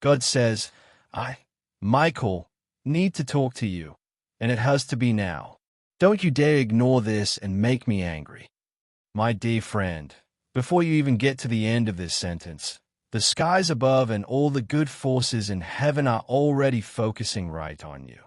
God says, Michael, need to talk to you, and it has to be now. Don't you dare ignore this and make me angry. My dear friend, before you even get to the end of this sentence, the skies above and all the good forces in heaven are already focusing right on you.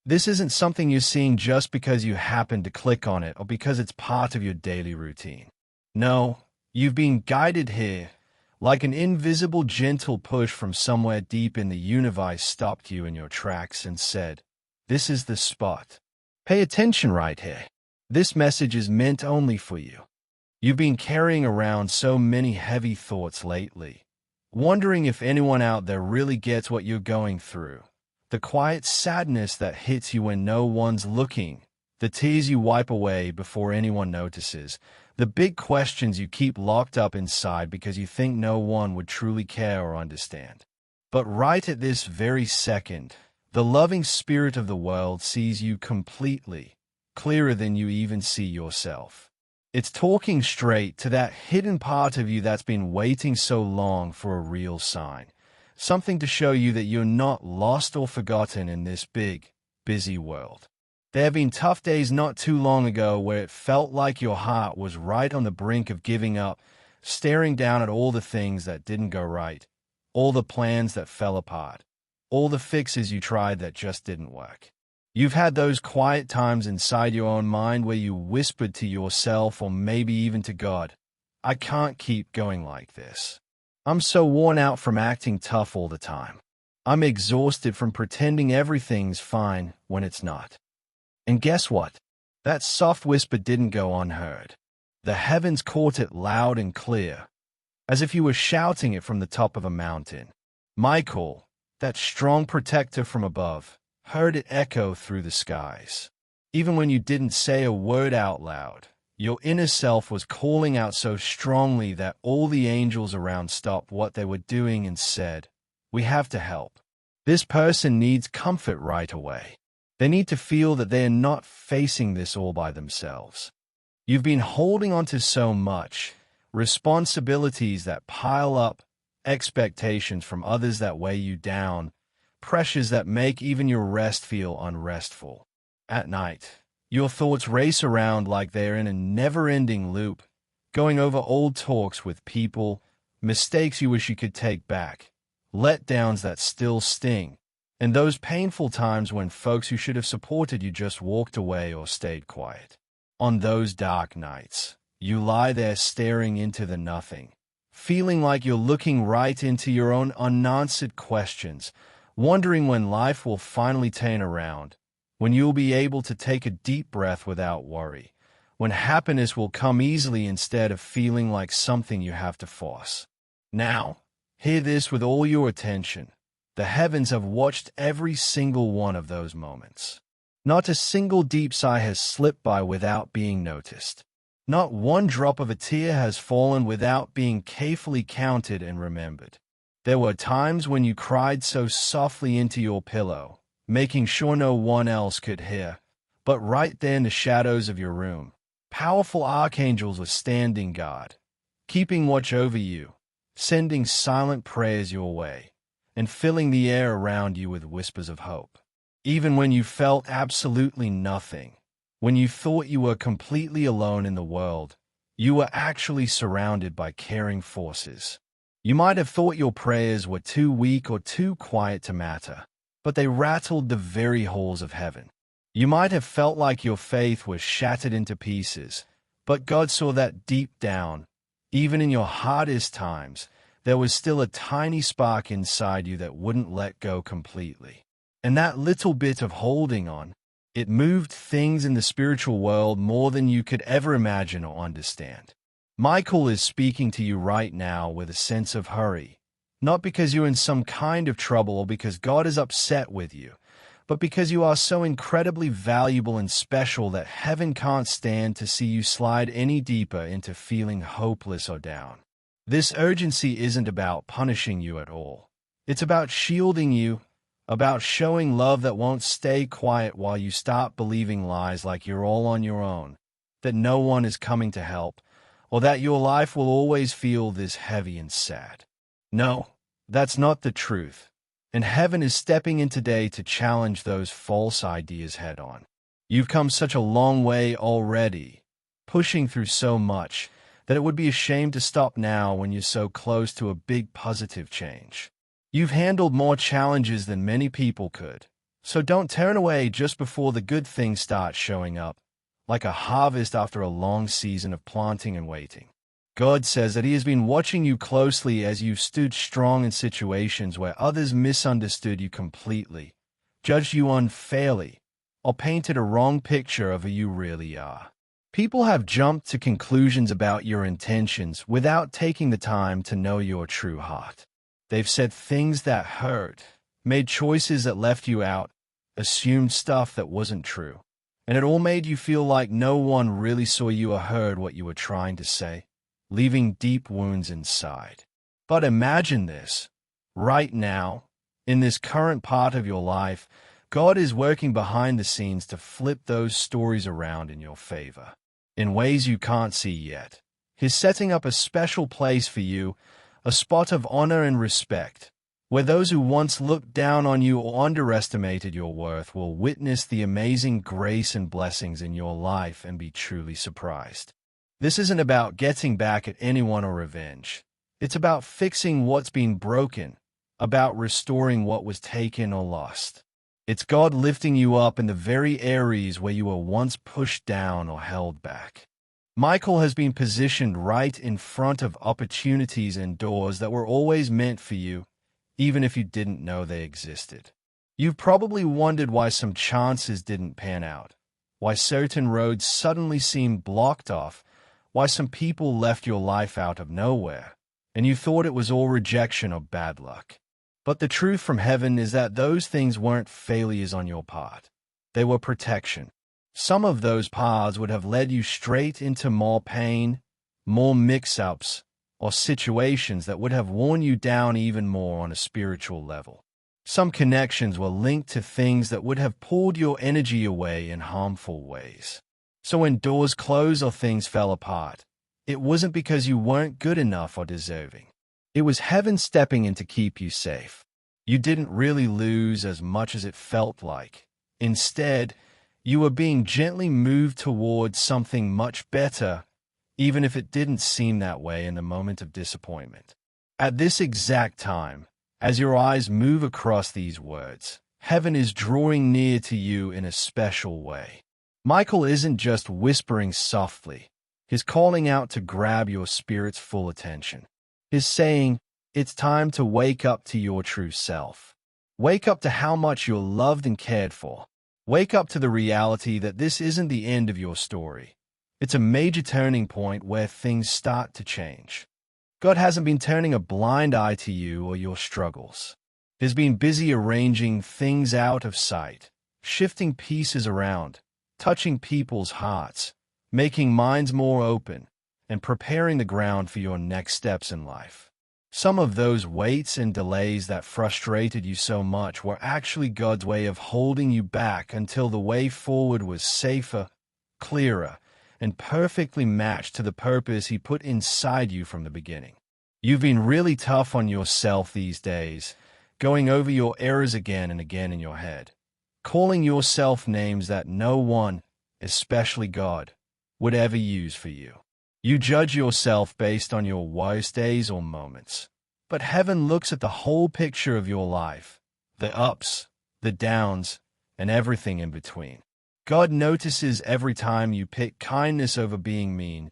This isn't something you're seeing just because you happen to click on it or because it's part of your daily routine. No, you've been guided here, like an invisible gentle push from somewhere deep in the universe stopped you in your tracks and said, "This is the spot. Pay attention right here. This message is meant only for you." You've been carrying around so many heavy thoughts lately, wondering if anyone out there really gets what you're going through. The quiet sadness that hits you when no one's looking, the tears you wipe away before anyone notices, the big questions you keep locked up inside because you think no one would truly care or understand. But right at this very second, the loving spirit of the world sees you completely, clearer than you even see yourself. It's talking straight to that hidden part of you that's been waiting so long for a real sign. Something to show you that you're not lost or forgotten in this big, busy world. There have been tough days not too long ago where it felt like your heart was right on the brink of giving up, staring down at all the things that didn't go right, all the plans that fell apart, all the fixes you tried that just didn't work. You've had those quiet times inside your own mind where you whispered to yourself or maybe even to God, "I can't keep going like this. I'm so worn out from acting tough all the time. I'm exhausted from pretending everything's fine when it's not." And guess what? That soft whisper didn't go unheard. The heavens caught it loud and clear, as if you were shouting it from the top of a mountain. Michael, that strong protector from above, heard it echo through the skies. Even when you didn't say a word out loud, your inner self was calling out so strongly that all the angels around stopped what they were doing and said, "We have to help. This person needs comfort right away. They need to feel that they are not facing this all by themselves." You've been holding on to so much, responsibilities that pile up, expectations from others that weigh you down, pressures that make even your rest feel unrestful. At night, your thoughts race around like they're in a never-ending loop, going over old talks with people, mistakes you wish you could take back, letdowns that still sting, and those painful times when folks who should have supported you just walked away or stayed quiet. On those dark nights, you lie there staring into the nothing, feeling like you're looking right into your own unanswered questions, wondering when life will finally turn around, when you'll be able to take a deep breath without worry, when happiness will come easily instead of feeling like something you have to force. Now, hear this with all your attention. The heavens have watched every single one of those moments. Not a single deep sigh has slipped by without being noticed. Not one drop of a tear has fallen without being carefully counted and remembered. There were times when you cried so softly into your pillow, making sure no one else could hear. But right there in the shadows of your room, powerful archangels were standing guard, keeping watch over you, sending silent prayers your way, and filling the air around you with whispers of hope. Even when you felt absolutely nothing, when you thought you were completely alone in the world, you were actually surrounded by caring forces. You might have thought your prayers were too weak or too quiet to matter, but they rattled the very halls of heaven. You might have felt like your faith was shattered into pieces, but God saw that deep down, even in your hardest times, there was still a tiny spark inside you that wouldn't let go completely. And that little bit of holding on, it moved things in the spiritual world more than you could ever imagine or understand. Michael is speaking to you right now with a sense of hurry, not because you're in some kind of trouble or because God is upset with you, but because you are so incredibly valuable and special that heaven can't stand to see you slide any deeper into feeling hopeless or down. This urgency isn't about punishing you at all. It's about shielding you, about showing love that won't stay quiet while you start believing lies like you're all on your own, that no one is coming to help, or that your life will always feel this heavy and sad. No, that's not the truth. And heaven is stepping in today to challenge those false ideas head on. You've come such a long way already, pushing through so much that it would be a shame to stop now when you're so close to a big positive change. You've handled more challenges than many people could, so don't turn away just before the good things start showing up, like a harvest after a long season of planting and waiting. God says that He has been watching you closely as you've stood strong in situations where others misunderstood you completely, judged you unfairly, or painted a wrong picture of who you really are. People have jumped to conclusions about your intentions without taking the time to know your true heart. They've said things that hurt, made choices that left you out, assumed stuff that wasn't true, and it all made you feel like no one really saw you or heard what you were trying to say, leaving deep wounds inside. But imagine this. Right now, in this current part of your life, God is working behind the scenes to flip those stories around in your favor, in ways you can't see yet. He's setting up a special place for you, a spot of honor and respect, where those who once looked down on you or underestimated your worth will witness the amazing grace and blessings in your life and be truly surprised. This isn't about getting back at anyone or revenge. It's about fixing what's been broken, about restoring what was taken or lost. It's God lifting you up in the very areas where you were once pushed down or held back. Michael has been positioned right in front of opportunities and doors that were always meant for you, even if you didn't know they existed. You've probably wondered why some chances didn't pan out, why certain roads suddenly seemed blocked off, why some people left your life out of nowhere, and you thought it was all rejection or bad luck. But the truth from heaven is that those things weren't failures on your part. They were protection. Some of those paths would have led you straight into more pain, more mix-ups, or situations that would have worn you down even more on a spiritual level. Some connections were linked to things that would have pulled your energy away in harmful ways. So when doors closed or things fell apart, it wasn't because you weren't good enough or deserving. It was heaven stepping in to keep you safe. You didn't really lose as much as it felt like. Instead, you were being gently moved towards something much better, even if it didn't seem that way in the moment of disappointment. At this exact time, as your eyes move across these words, heaven is drawing near to you in a special way. Michael isn't just whispering softly. He's calling out to grab your spirit's full attention. He's saying, it's time to wake up to your true self. Wake up to how much you're loved and cared for. Wake up to the reality that this isn't the end of your story. It's a major turning point where things start to change. God hasn't been turning a blind eye to you or your struggles. He's been busy arranging things out of sight, shifting pieces around, touching people's hearts, making minds more open, and preparing the ground for your next steps in life. Some of those waits and delays that frustrated you so much were actually God's way of holding you back until the way forward was safer, clearer, and perfectly matched to the purpose He put inside you from the beginning. You've been really tough on yourself these days, going over your errors again and again in your head, calling yourself names that no one, especially God, would ever use for you. You judge yourself based on your worst days or moments. But heaven looks at the whole picture of your life, the ups, the downs, and everything in between. God notices every time you pick kindness over being mean,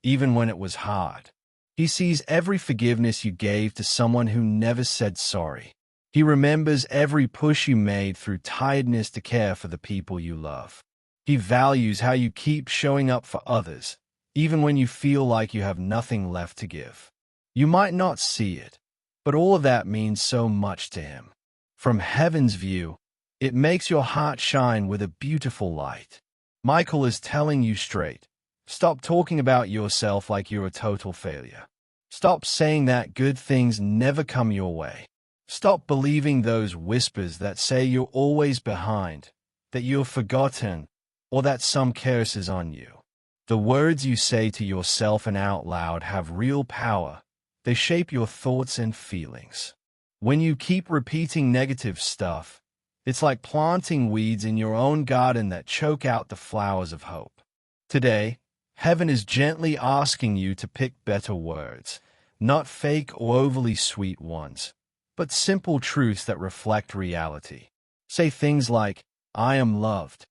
even when it was hard. He sees every forgiveness you gave to someone who never said sorry. He remembers every push you made through tiredness to care for the people you love. He values how you keep showing up for others, even when you feel like you have nothing left to give. You might not see it, but all of that means so much to Him. From heaven's view, it makes your heart shine with a beautiful light. Michael is telling you straight, stop talking about yourself like you're a total failure. Stop saying that good things never come your way. Stop believing those whispers that say you're always behind, that you're forgotten, or that some curse is on you. The words you say to yourself and out loud have real power. They shape your thoughts and feelings. When you keep repeating negative stuff, it's like planting weeds in your own garden that choke out the flowers of hope. Today, heaven is gently asking you to pick better words, not fake or overly sweet ones, but simple truths that reflect reality. Say things like, I am loved.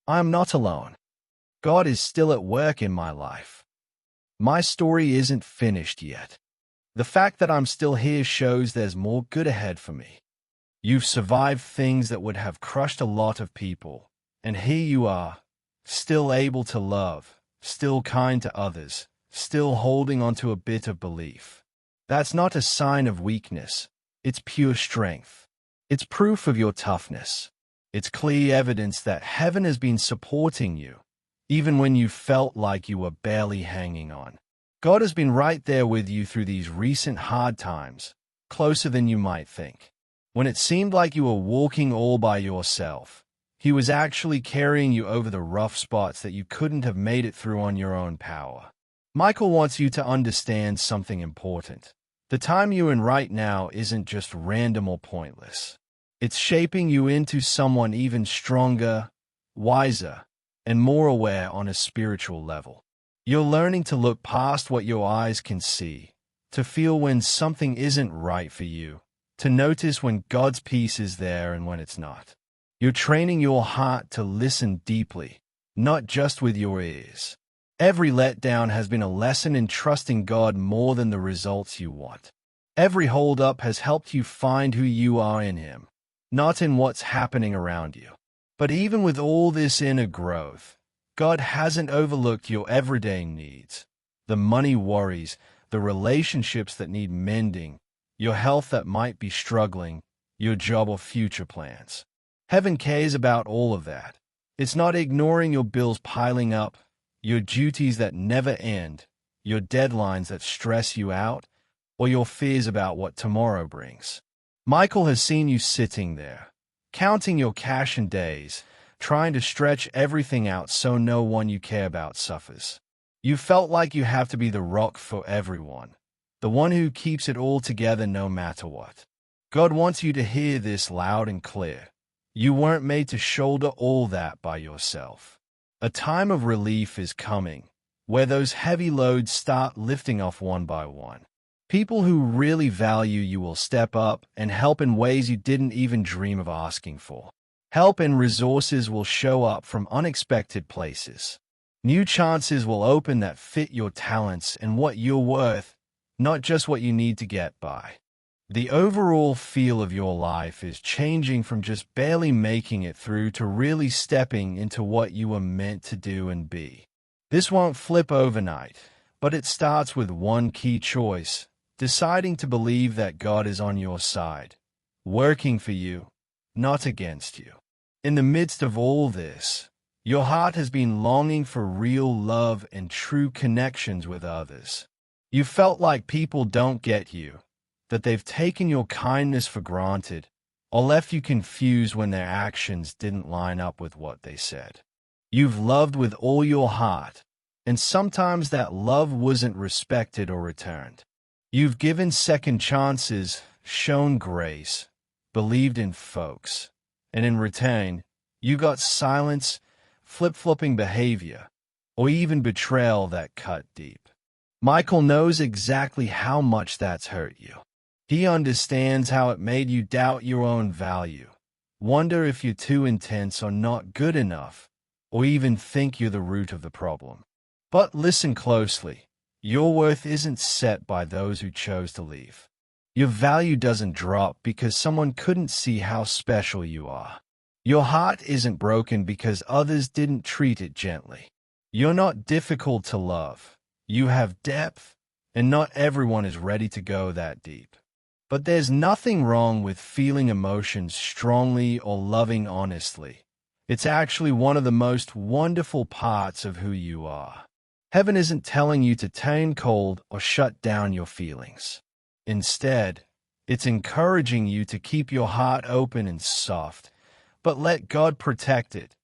I am not alone. God is still at work in my life. My story isn't finished yet. The fact that I'm still here shows there's more good ahead for me. You've survived things that would have crushed a lot of people, and here you are, still able to love, still kind to others, still holding onto a bit of belief. That's not a sign of weakness. It's pure strength. It's proof of your toughness. It's clear evidence that heaven has been supporting you, even when you felt like you were barely hanging on. God has been right there with you through these recent hard times, closer than you might think. When it seemed like you were walking all by yourself, He was actually carrying you over the rough spots that you couldn't have made it through on your own power. Michael wants you to understand something important. The time you're in right now isn't just random or pointless. It's shaping you into someone even stronger, wiser, and more aware on a spiritual level. You're learning to look past what your eyes can see, to feel when something isn't right for you, to notice when God's peace is there and when it's not. You're training your heart to listen deeply, not just with your ears. Every letdown has been a lesson in trusting God more than the results you want. Every holdup has helped you find who you are in Him, not in what's happening around you. But even with all this inner growth, God hasn't overlooked your everyday needs, the money worries, the relationships that need mending, your health that might be struggling, your job or future plans. Heaven cares about all of that. It's not ignoring your bills piling up, your duties that never end, your deadlines that stress you out, or your fears about what tomorrow brings. Michael has seen you sitting there, counting your cash and days, trying to stretch everything out so no one you care about suffers. You felt like you have to be the rock for everyone, the one who keeps it all together no matter what. God wants you to hear this loud and clear. You weren't made to shoulder all that by yourself. A time of relief is coming, where those heavy loads start lifting off one by one. People who really value you will step up and help in ways you didn't even dream of asking for. Help and resources will show up from unexpected places. New chances will open that fit your talents and what you're worth, not just what you need to get by. The overall feel of your life is changing from just barely making it through to really stepping into what you were meant to do and be. This won't flip overnight, but it starts with one key choice: deciding to believe that God is on your side, working for you, not against you. In the midst of all this, your heart has been longing for real love and true connections with others. You felt like people don't get you, that they've taken your kindness for granted, or left you confused when their actions didn't line up with what they said. You've loved with all your heart, and sometimes that love wasn't respected or returned. You've given second chances, shown grace, believed in folks, and in return, you got silence, flip-flopping behavior, or even betrayal that cut deep. Michael knows exactly how much that's hurt you. He understands how it made you doubt your own value, wonder if you're too intense or not good enough, or even think you're the root of the problem. But listen closely. Your worth isn't set by those who chose to leave. Your value doesn't drop because someone couldn't see how special you are. Your heart isn't broken because others didn't treat it gently. You're not difficult to love. You have depth, and not everyone is ready to go that deep. But there's nothing wrong with feeling emotions strongly or loving honestly. It's actually one of the most wonderful parts of who you are. Heaven isn't telling you to turn cold or shut down your feelings. Instead, it's encouraging you to keep your heart open and soft, but let God protect it.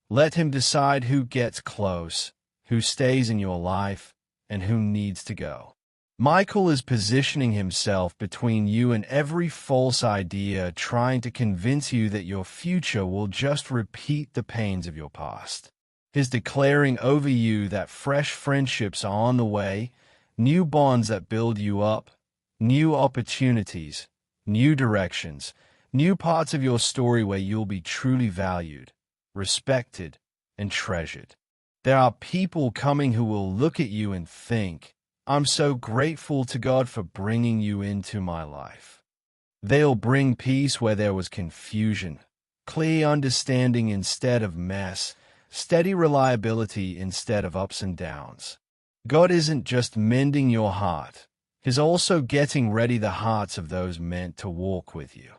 Let Him decide who gets close, who stays in your life, and who needs to go. Michael is positioning himself between you and every false idea, trying to convince you that your future will just repeat the pains of your past. He's declaring over you that fresh friendships are on the way, new bonds that build you up, new opportunities, new directions, new parts of your story where you'll be truly valued, respected, and treasured. There are people coming who will look at you and think, "I'm so grateful to God for bringing you into my life." They'll bring peace where there was confusion, clear understanding instead of mess, steady reliability instead of ups and downs. God isn't just mending your heart, He's also getting ready the hearts of those meant to walk with you.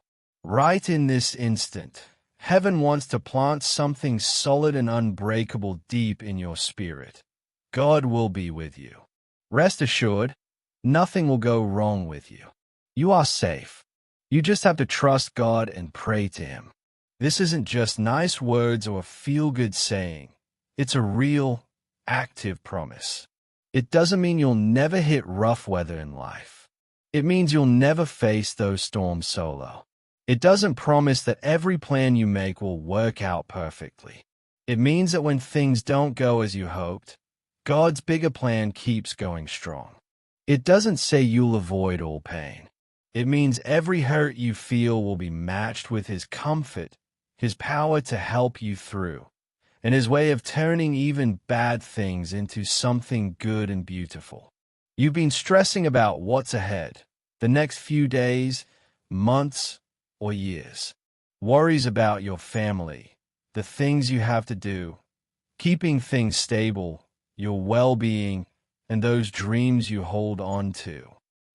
Right in this instant, heaven wants to plant something solid and unbreakable deep in your spirit. God will be with you. Rest assured, nothing will go wrong with you. You are safe. You just have to trust God and pray to Him. This isn't just nice words or a feel-good saying. It's a real, active promise. It doesn't mean you'll never hit rough weather in life. It means you'll never face those storms solo. It doesn't promise that every plan you make will work out perfectly. It means that when things don't go as you hoped, God's bigger plan keeps going strong. It doesn't say you'll avoid all pain. It means every hurt you feel will be matched with His comfort, His power to help you through, and His way of turning even bad things into something good and beautiful. You've been stressing about what's ahead, the next few days, months, or years. Worries about your family, the things you have to do, keeping things stable, your well-being, and those dreams you hold on to.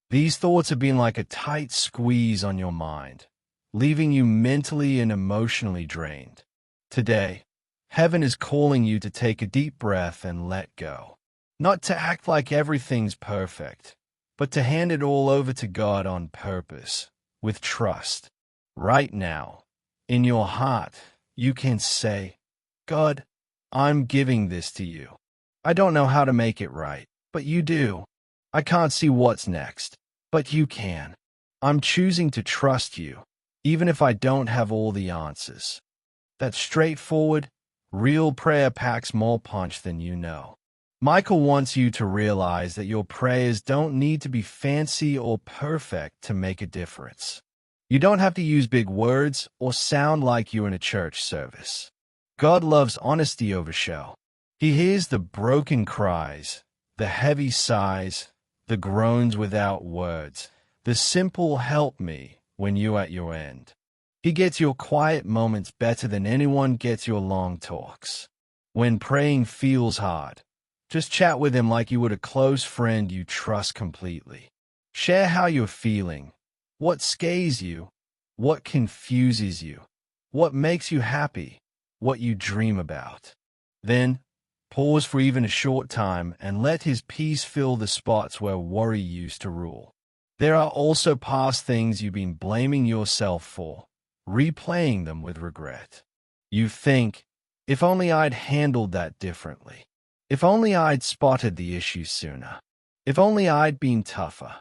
These thoughts have been like a tight squeeze on your mind, leaving you mentally and emotionally drained. Today, heaven is calling you to take a deep breath and let go. Not to act like everything's perfect, but to hand it all over to God on purpose, with trust. Right now, in your heart, you can say, "God, I'm giving this to you. I don't know how to make it right, but you do. I can't see what's next, but you can. I'm choosing to trust you, even if I don't have all the answers." That straightforward, real prayer packs more punch than you know. Michael wants you to realize that your prayers don't need to be fancy or perfect to make a difference. You don't have to use big words or sound like you're in a church service. God loves honesty over show. He hears the broken cries, the heavy sighs, the groans without words, the simple "help me" when you're at your end. He gets your quiet moments better than anyone gets your long talks. When praying feels hard, just chat with Him like you would a close friend you trust completely. Share how you're feeling, what scares you, what confuses you, what makes you happy, what you dream about. Then, pause for even a short time and let His peace fill the spots where worry used to rule. There are also past things you've been blaming yourself for, replaying them with regret. You think, "If only I'd handled that differently. If only I'd spotted the issue sooner. If only I'd been tougher."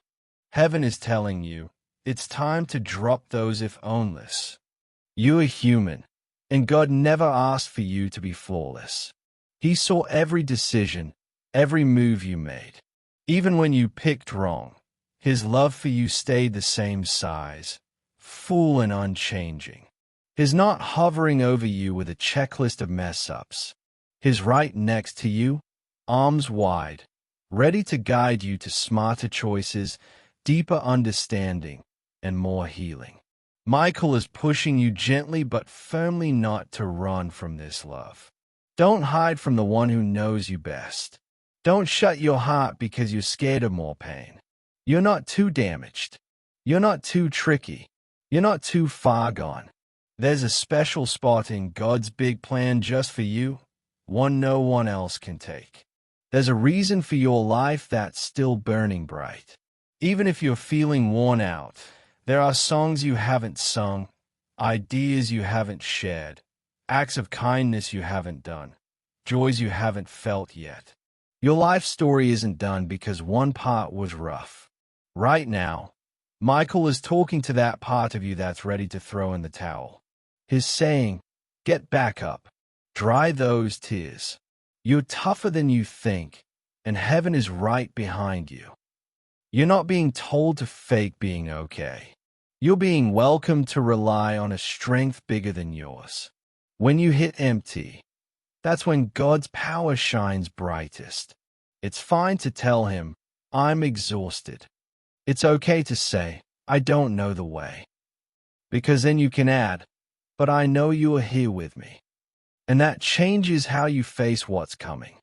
Heaven is telling you, it's time to drop those if-onlys. You are human, and God never asked for you to be flawless. He saw every decision, every move you made. Even when you picked wrong, His love for you stayed the same size, full and unchanging. He's not hovering over you with a checklist of mess-ups. He's right next to you, arms wide, ready to guide you to smarter choices, deeper understanding, and more healing. Michael is pushing you gently but firmly not to run from this love. Don't hide from the one who knows you best. Don't shut your heart because you're scared of more pain. You're not too damaged. You're not too tricky. You're not too far gone. There's a special spot in God's big plan just for you, one no one else can take. There's a reason for your life that's still burning bright. Even if you're feeling worn out, there are songs you haven't sung, ideas you haven't shared, acts of kindness you haven't done, joys you haven't felt yet. Your life story isn't done because one part was rough. Right now, Michael is talking to that part of you that's ready to throw in the towel. He's saying, get back up. Dry those tears. You're tougher than you think, and heaven is right behind you. You're not being told to fake being okay. You're being welcomed to rely on a strength bigger than yours. When you hit empty, that's when God's power shines brightest. It's fine to tell him, I'm exhausted. It's okay to say, I don't know the way. Because then you can add, but I know you are here with me. And that changes how you face what's coming.